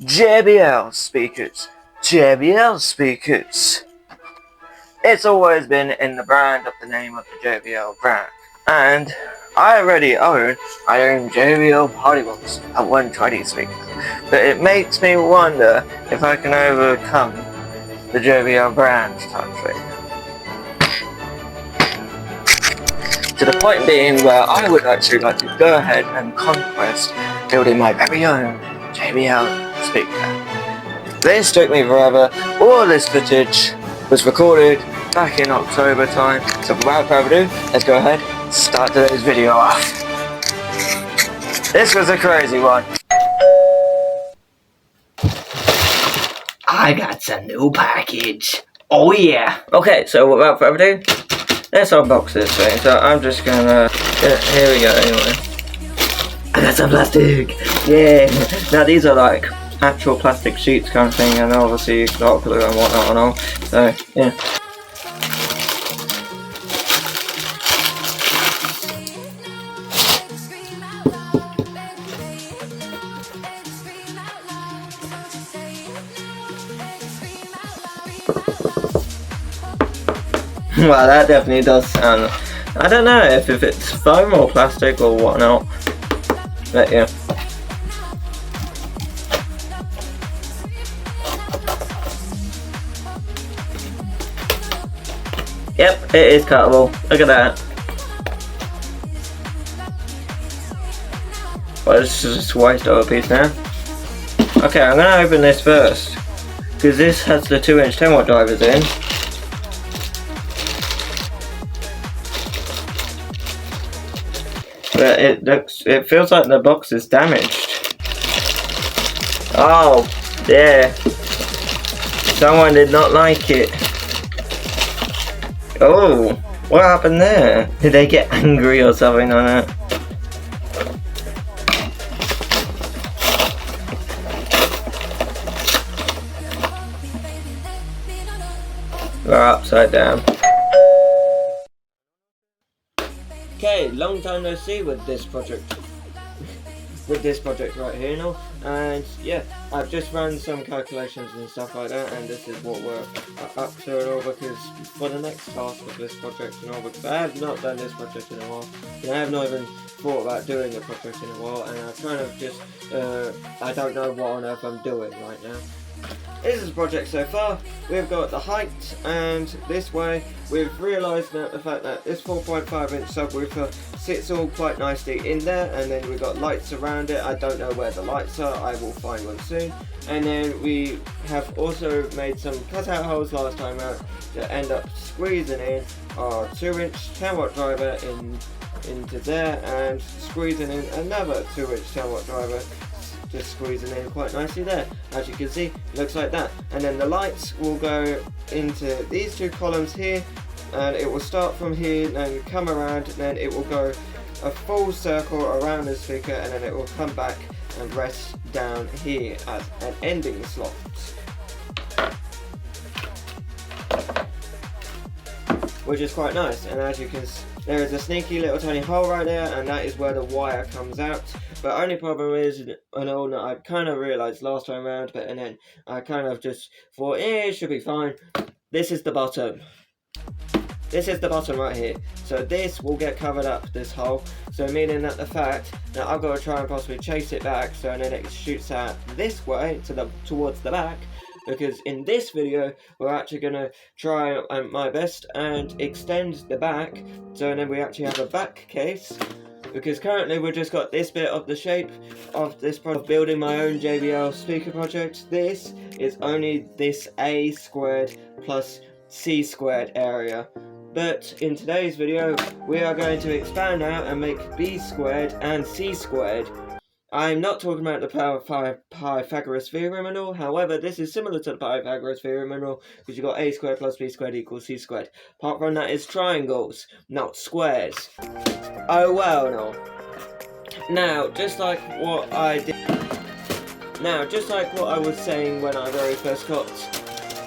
JBL speakers. JBL speakers. It's always been in the brand of the name of the JBL brand. And I already own JBL party box at 120 speakers. But it makes me wonder if I can overcome the JBL brand country. To the point being where I would actually like to go ahead and conquest building my very own JBL speaker. This took me forever. All this footage was recorded back in October time. So without further ado, let's go ahead and start today's video off. This was a crazy one. I got some new package. Oh yeah. Okay, so without further ado, let's unbox this thing. So I'm just gonna, here we go anyway. I got some plastic. Yeah. Now these are like actual plastic sheets kind of thing, and obviously hot glue and whatnot and all. So yeah. Well, that definitely does sound. I don't know if it's foam or plastic or whatnot, but yeah. Yep, it is cuttable. Look at that. Well, this is just waste of a piece now. Okay, I'm gonna open this first because this has the 2-inch 10-watt drivers in. But it feels like the box is damaged. Oh, yeah. Someone did not like it. Oh, what happened there? Did they get angry or something on it? We're upside down. Okay, long time no see with this project. With this project right here now, and yeah, I've just run some calculations and stuff like that, and this is what we're up to and all, because for the next task of this project and all, because I have not done this project in a while, and I have not even thought about doing a project in a while, and I kind of just, I don't know what on earth I'm doing right now. This is a project so far. We've got the height, and this way we've realised that the fact that this 4.5 inch subwoofer sits all quite nicely in there, and then we've got lights around it. I don't know where the lights are, I will find one soon. And then we have also made some cutout holes last time out to end up squeezing in our 2-inch 10-watt driver into there, and squeezing in another 2-inch 10-watt driver, just squeezing in quite nicely there. As you can see, it looks like that. And then the lights will go into these two columns here, and it will start from here and come around, and then it will go a full circle around the speaker, and then it will come back and rest down here as an ending slot. Which is quite nice, and as you can see, there is a sneaky little tiny hole right there, and that is where the wire comes out. But only problem is, and all that I kind of realised last time around, and then I kind of just thought, it should be fine. This is the bottom. This is the bottom right here. So this will get covered up, this hole. So meaning that the fact that I've got to try and possibly chase it back, so then it shoots out this way towards the back. Because in this video, we're actually going to try my best and extend the back, so then we actually have a back case. Because currently we've just got this bit of the shape of this project, building my own JBL speaker project. This is only this A squared plus C squared area. But in today's video, we are going to expand out and make B squared and C squared. I'm not talking about the Pythagoras theorem and all. However, this is similar to the Pythagoras theorem and all, because you've got A squared plus B squared equals C squared. Apart from that, it's triangles, not squares. Oh well, no. Now, just like what I was saying when I very first got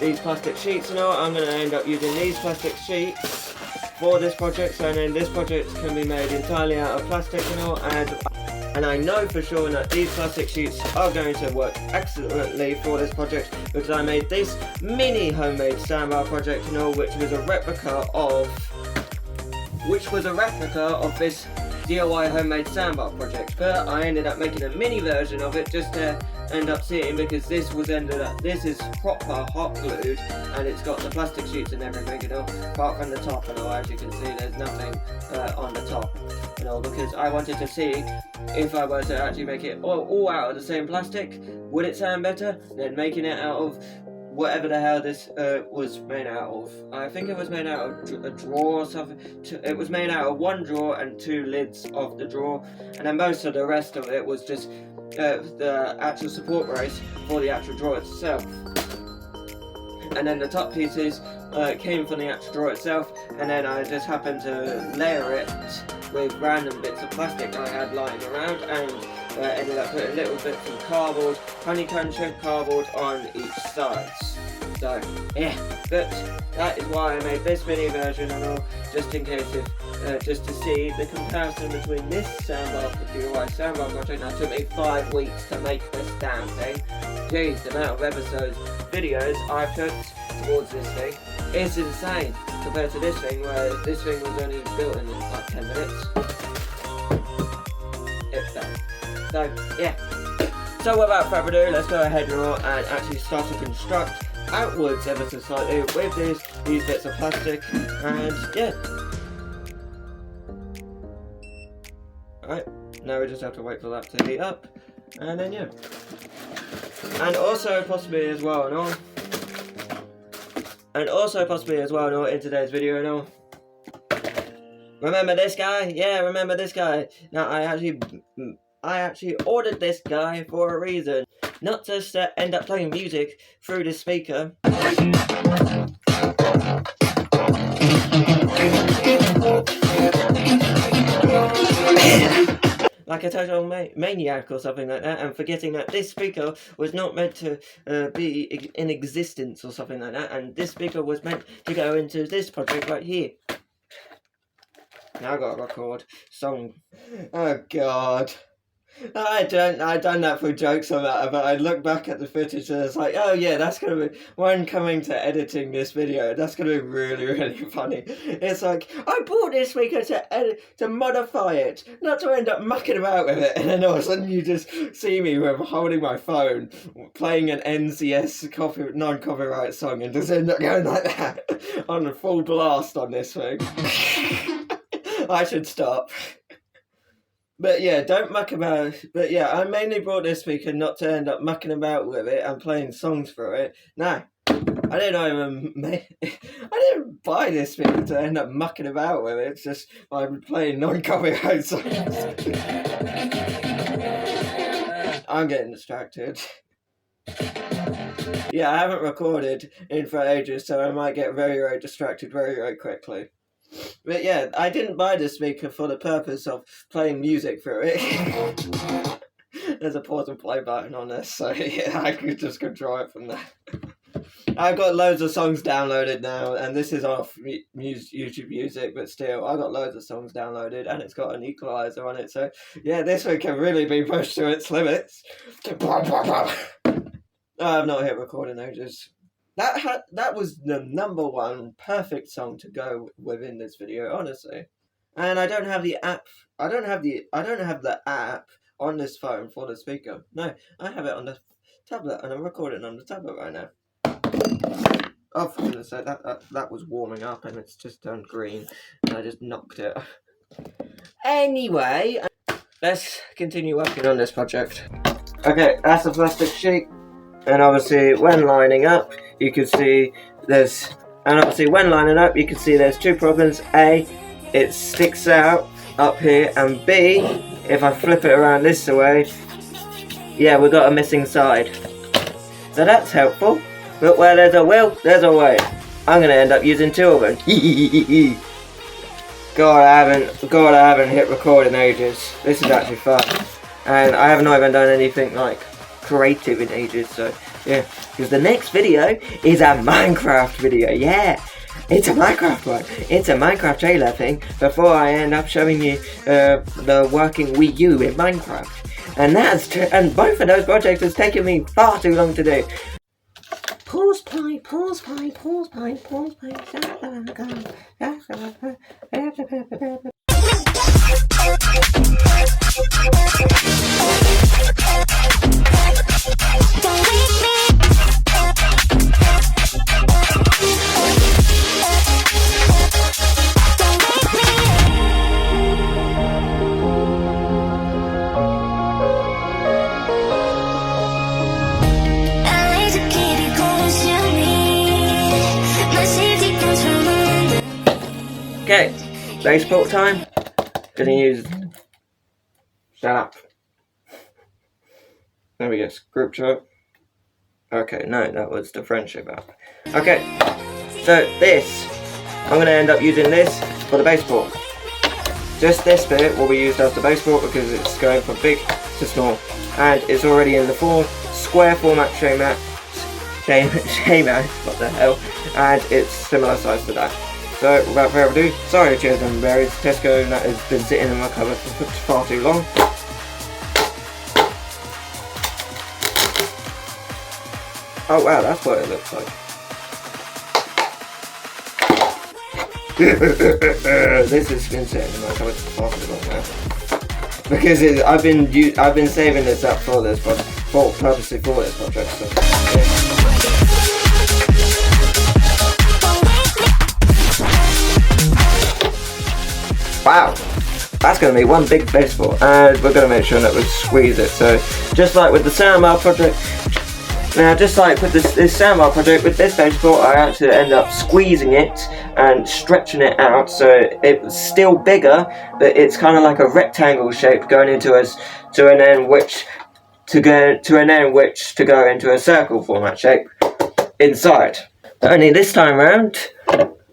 these plastic sheets and all, I'm going to end up using these plastic sheets for this project, so then this project can be made entirely out of plastic and all, and And I know for sure that these plastic sheets are going to work excellently for this project, because I made this mini homemade sandbar project, you know, which was a replica of this DIY homemade sandbar project. But I ended up making a mini version of it just to end up seeing, because this is proper hot glued, and it's got the plastic sheets and everything, you know, apart from the top and all. As you can see, there's nothing on the top, you know, because I wanted to see if I were to actually make it all out of the same plastic, would it sound better than making it out of whatever the hell this was made out of. I think it was made out of a drawer or something. It was made out of one drawer and 2 lids of the drawer, and then most of the rest of it was just the actual support brace for the actual drawer itself. And then the top pieces came from the actual drawer itself, and then I just happened to layer it with random bits of plastic I had lying around, and ended up putting little bits of cardboard, honeycomb shaped cardboard on each side. So yeah, but that is why I made this mini version and all, just in case if, just to see the comparison between this DIY sandbar project. Now, it took me 5 weeks to make this damn thing. Jeez, the amount of episodes, videos I put towards this thing is insane compared to this thing, where this thing was only built in like 10 minutes. If that. So yeah. So without further ado, let's go ahead and actually start to construct outwards ever so slightly with these bits of plastic, and yeah. Alright, now we just have to wait for that to heat up, and then yeah. And also possibly as well, in today's video, remember this guy? Yeah, remember this guy. Now I actually ordered this guy for a reason, not just to end up playing music through the speaker. Like a total maniac or something like that, and forgetting that this speaker was not meant to be in existence or something like that, and this speaker was meant to go into this project right here. Now I gotta record song. Oh god. I done that for jokes on that, but I look back at the footage and it's like, oh yeah, that's gonna be, when coming to editing this video, that's gonna be really, really funny. It's like, I bought this speaker to modify it, not to end up mucking about with it, and then all of a sudden you just see me with holding my phone, playing an NCS non-copyright song, and just end up going like that, on a full blast on this thing. I should stop. But yeah, don't muck about. But yeah, I mainly brought this speaker not to end up mucking about with it and playing songs through it. No, I didn't buy this speaker to end up mucking about with it. It's just I'm playing non-copyright songs. I'm getting distracted. Yeah, I haven't recorded in for ages, so I might get very, very distracted very, very quickly. But yeah, I didn't buy this speaker for the purpose of playing music through it. There's a pause and play button on this, so yeah, I could just control it from there. I've got loads of songs downloaded now, and this is off YouTube Music, but still, I've got loads of songs downloaded, and it's got an equalizer on it, so yeah, this one can really be pushed to its limits. I've not hit record in ages. That was the #1 perfect song to go within this video, honestly. And I don't have the app. I don't have the app on this phone for the speaker. No, I have it on the tablet, and I'm recording on the tablet right now. Oh, for goodness sake, that was warming up, and it's just turned green, and I just knocked it. Anyway, let's continue working on this project. Okay, that's a plastic sheet. And obviously, when lining up, you can see there's 2 problems. A, it sticks out up here, and B, if I flip it around this way, yeah, we've got a missing side. So that's helpful. But where there's a will, there's a way. I'm gonna end up using 2 of them. God, I haven't hit record in ages. This is actually fun, and I haven't even done anything like creative in ages, so yeah, because the next video is a Minecraft video. Yeah, It's a Minecraft one. It's a Minecraft trailer thing before I end up showing you the working Wii U in Minecraft. And and both of those projects has taken me far too long to do. Pause play, pause play, pause play, pause play. Okay, baseball time. Gonna use. Shut up. There we go, group chat. Okay, no, that was the friendship app. Okay, so this, I'm gonna end up using this for the baseball. Just this bit will be used as the baseball because it's going from big to small. And it's already in the square format Shaymat, what the hell, and it's similar size to that. So, without further ado, sorry cheers and berries, Tesco, that has been sitting in my cupboard for far too long. Oh wow, that's what it looks like. This has been sitting in my cupboard for far too long now. Because I've been saving this up for this project, purposely for this project, so, yeah. Wow, that's going to be one big baseball, and we're going to make sure that we squeeze it. So, just like with the soundbar project, now just like with this soundbar project, with this baseball, I actually end up squeezing it and stretching it out, so it's still bigger, but it's kind of like a rectangle shape going into an end which to go into a circle format shape inside. Only this time around,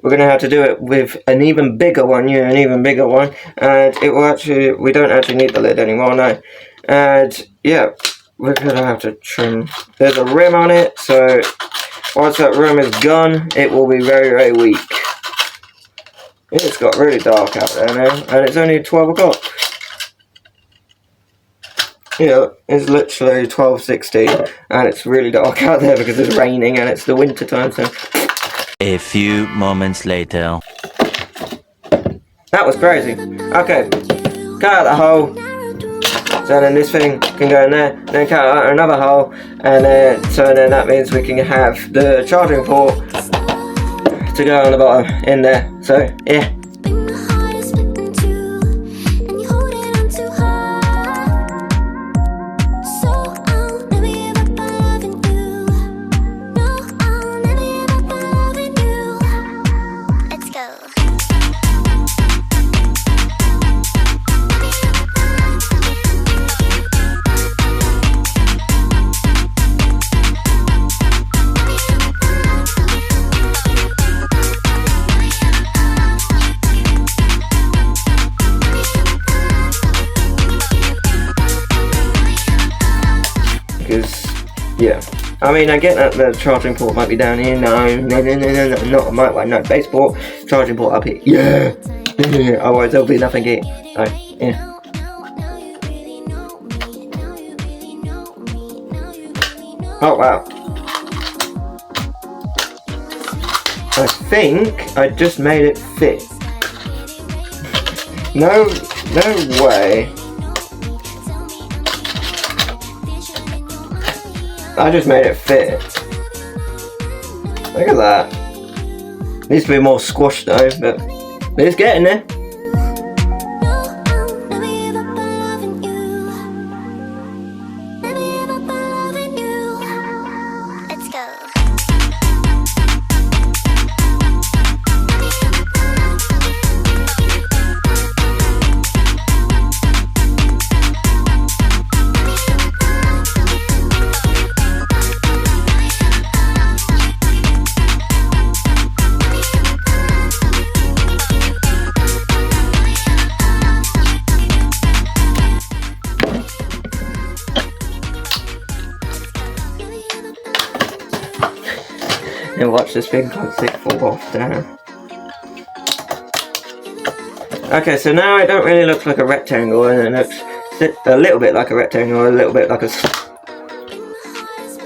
we're going to have to do it with an even bigger one, and it will actually, we don't actually need the lid anymore, no. And yeah, we're going to have to trim, there's a rim on it, so once that rim is gone, it will be very, very weak. It's got really dark out there now, and it's only 12 o'clock. Yeah, it's literally 12:16, and it's really dark out there because it's raining and it's the winter time, so. A few moments later. That was crazy. Okay, cut out the hole. So then this thing can go in there. Then cut out another hole, and then that means we can have the charging port to go on the bottom in there. So yeah. Yeah, I mean, I get that the charging port might be down here. No, not my way. No, base port, charging port up here. Yeah, otherwise there'll be nothing here. So, yeah. Oh wow. I think I just made it fit. No way. I just made it fit. Look at that. Needs to be more squashed though, but it's getting there. And watch this big plastic fall off down. Okay, so now it don't really look like a rectangle, and it looks a little bit like a rectangle, a little bit like a...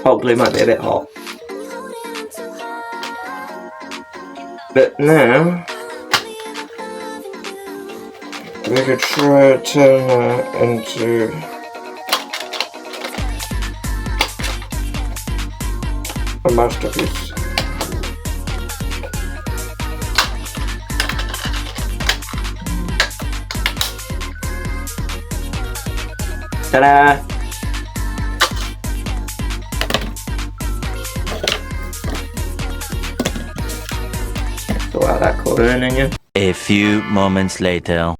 Hot glue might be a bit hot. But now... we could try to turn that into... a masterpiece. Ta-da! Sort out that corner in, then you. A few moments later.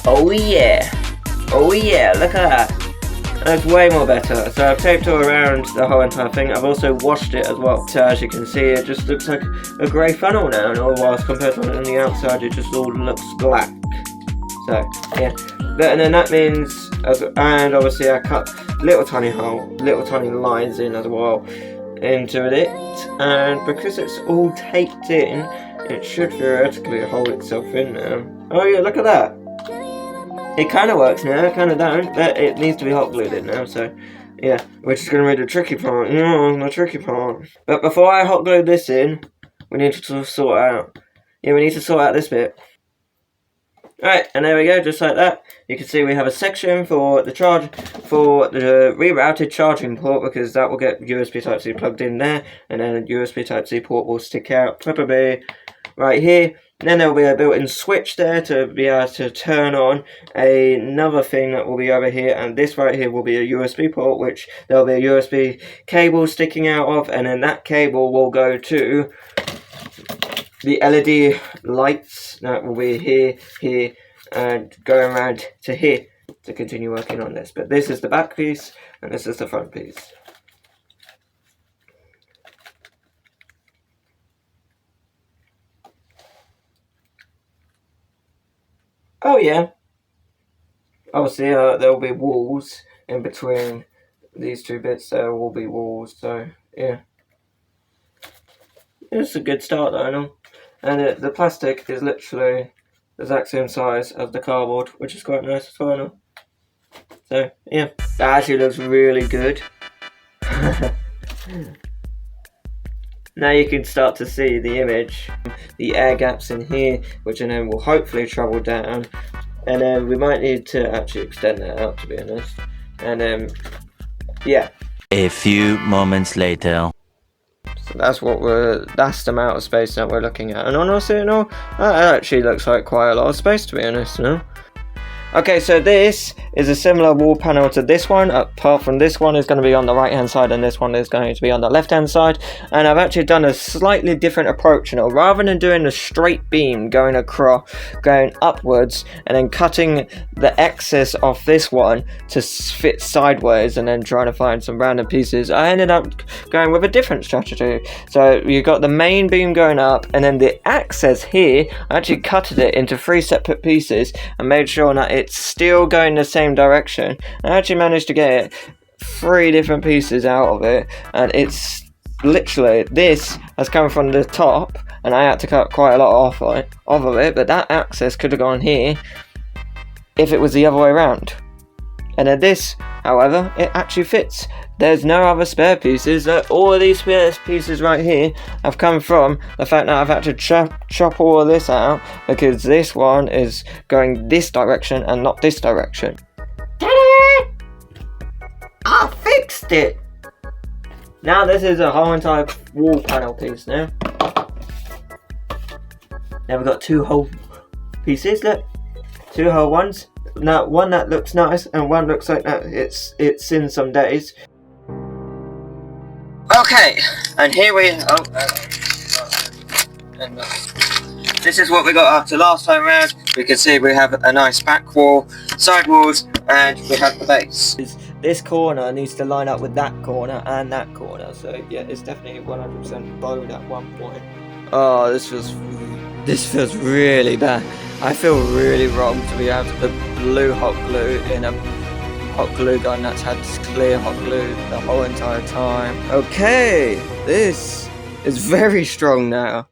Oh yeah! Oh yeah, look at that! That's way more better. So I've taped all around the whole entire thing. I've also washed it as well. So as you can see, it just looks like a grey funnel now, and all whilst compared to on the outside, it just all looks black. So yeah, and then that means, and obviously I cut little tiny lines in as well into it, and because it's all taped in, it should theoretically hold itself in now. Oh yeah, look at that. It kind of works now, it kind of don't, but it needs to be hot glued in now, so yeah, which is going to be the tricky part. The tricky part. But before I hot glue this in, we need to sort out. Yeah, we need to sort out this bit. Alright, and there we go, just like that. You can see we have a section for the rerouted charging port, because that will get USB Type-C plugged in there, and then a USB Type-C port will stick out, probably right here. Then there will be a built-in switch there to be able to turn on another thing that will be over here, and this right here will be a USB port, which there will be a USB cable sticking out of, and then that cable will go to the LED lights that will be here, here, and going around to here to continue working on this. But this is the back piece, and this is the front piece. Oh yeah. Obviously, there will be walls in between these two bits. There will be walls, so yeah. It's a good start, though, I know. And the plastic is literally the exact same size as the cardboard, which is quite nice as well, I know. So yeah, that actually looks really good. Now you can start to see the image, the air gaps in here, which then will hopefully travel down, and then we might need to actually extend that out, to be honest. And yeah. A few moments later. So that's the amount of space that we're looking at, and honestly, that actually looks like quite a lot of space, to be honest, Okay, so this is a similar wall panel to this one, apart from this one is going to be on the right hand side and this one is going to be on the left hand side. And I've actually done a slightly different approach, rather than doing a straight beam going across, going upwards, and then cutting the excess off this one to fit sideways and then trying to find some random pieces. I ended up going with a different strategy. So you got the main beam going up, and then the access here, I actually cut it into 3 separate pieces and made sure that it's still going the same direction. I actually managed to get 3 different pieces out of it, and it's literally, this has come from the top, and I had to cut quite a lot off of it, but that access could have gone here if it was the other way around. And then this, however, it actually fits. There's no other spare pieces. All of these spare pieces right here have come from the fact that I've had to chop all of this out, because this one is going this direction and not this direction. Ta-da! I fixed it! Now this is a whole entire wall panel piece now. Now we've got 2 whole pieces, look. 2 whole ones. Now one that looks nice and one looks like that it's in some days. Okay, and here we this is what we got after last time round. We can see we have a nice back wall, side walls, and we have the base. This corner needs to line up with that corner and that corner, so yeah, it's definitely 100% bowed at one point. Oh, this feels really bad. I feel really wrong to be able to put blue hot glue in a hot glue gun that's had clear hot glue the whole entire time. Okay, this It's very strong now.